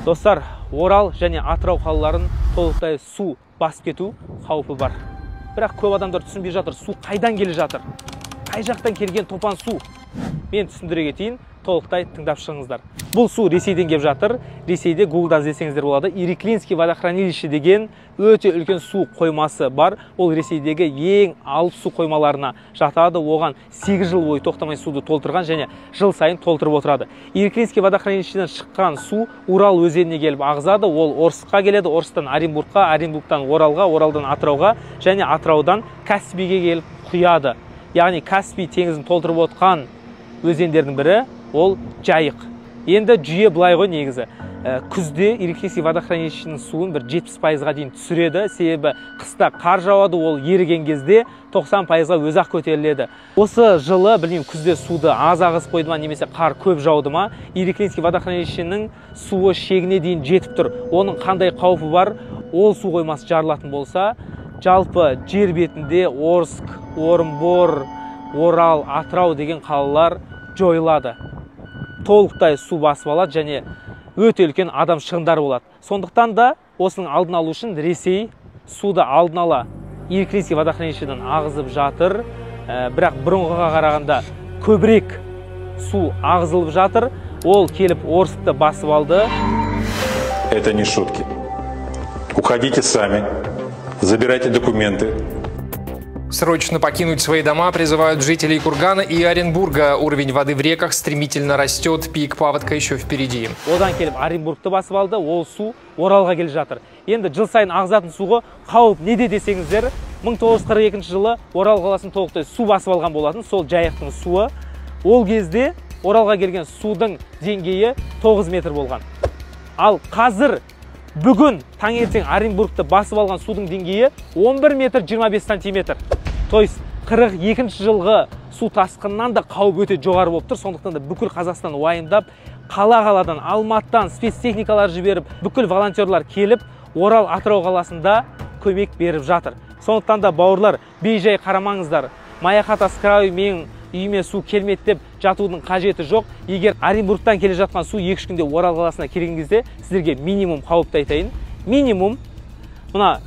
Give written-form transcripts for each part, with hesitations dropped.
Достар, Орал және Атырау қалаларын толықтай су басып кету қаупі бар. Бірақ көп адамдар түсінбей жатыр, су қайдан келе жатыр? Қай жақтан келген топан су? Мен түсіндіре кетейін, толықтай тыңдап шығыңыздар. Бұл су Ресейден келіп жатыр. Ресейде Гуглдан іздесеңіздер болады. Ириклинский водохранилище деген өте үлкен су қоймасы бар. Ол Ресейдегі ең алып су қоймаларына жатады. Оған 8 жыл бойы тоқтамай суды толтырған және жыл сайын толтырып отырады. Ириклинский водохранилищеден шыққан су Урал өзеніне келіп ағызады. Ол Орскқа келеді, Орстан Оренбургқа, Оренбургтан Оралға, Оралдан Атырауға және Атыраудан Каспийге келіп құяды. Яғни Каспий теңізін толтырып отқан өзендердің бірі ол Жайық. Енді жүйе былай ғой негізі. Күзде Ириклинский водохранилищенің суын бір 70%-ға дейін түсіреді. Себебі қыста қар жауады, ол еріген кезде 90%-ға өзі-ақ көтеріледі. Осы жылы, білмеймін, күзде суды аз ағызып қойды ма, немесе қар көп жауды ма, Ириклинский водохранилищенің суы шегіне дейін жетіп тұр. Оның қандай қаупі бар? Ол су қоймасы жарылатын болса, жалпы жер бетінде Орск, Орынбор, Орал, Атырау деген қалалар жойылады. Толықтай су басып алады және өте үлкен адам шығындары болады. Сондықтан да осының алдын алу үшін Ресей суды алдын ала Ириклинский водохранилищеден ағызып жатыр. Бірақ бұрынғыға қарағанда көбірек су ағызылып жатыр. Ол келіп Орскты басып алды. Это не шутки. Уходите сами, забирайте документы. Срочно покинуть свои дома призывают жителей Кургана и Оренбурга. Уровень воды в реках стремительно растет, пик паводка еще впереди. Одан келіп Оренбургты басып алды, ол су Оралға келіп жатыр. Енді жыл сайын ағызатын суға қауіп неде десеңіздер, 1942 жылы Орал қаласын толықтай су басып алған болатын, сол Жайықтың суы. Ол кезде Оралға келген судың деңгейі 9 метр болған. Ал қазір бүгін таңертең Оренбургты басып алған судың деңгейі 11 метр 25 сантиметр. То есть 42 жылғы су тасқыннан да қауіп өте жоғары болып тұр. Сондықтан да бүкіл Қазақстан уайымдап, қала-қаладан, Алматыдан спецтехникалар жіберіп, бүкіл волонтерлар келіп, Орал, Атырау қаласында көмек беріп жатыр. Сондықтан да бауырлар, бей-жай қарамаңыздар. Маяхата крайы менің үйіме су келмеді деп жатудың қажеті жоқ. Егер Оренбургтан келе жатқан су 2 күнде Орал қаласына келген кезде сіздерге минимум қауіпті айтайын. Минимум мына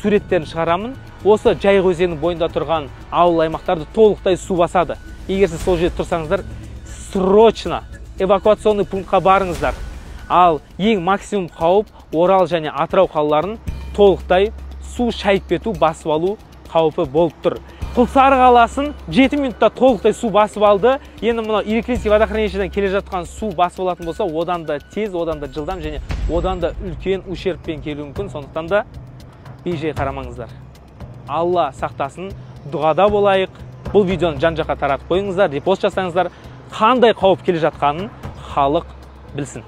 суреттерін шығарамын. Осы Жайық өзенінің бойында тұрған ауыл аймақтарды толықтай су басады. Егер сіз сол жерде тұрсаңыздар, срочно эвакуационный пунктқа барыңыздар. Ал ең максимум қауіп Орал және Атырау қалаларын толықтай су шайып кету, басып алу қаупі болып тұр. Құлсары қаласын 7 минутта толықтай су басып алды. Енді мұна Ириклинский водохранилищеден келе жатқан су басып алатын болса, одан да тез, одан да жылдам және одан да үлкен ущербпен келуі мүмкін. Сондықтан да бей-жай қарамаңыздар. Алла сақтасын, дұғада болайық. Бұл видеоны жан-жаққа таратып қойыңыздар, репост жасаңыздар. Қандай қауіп келе жатқанын халық білсін.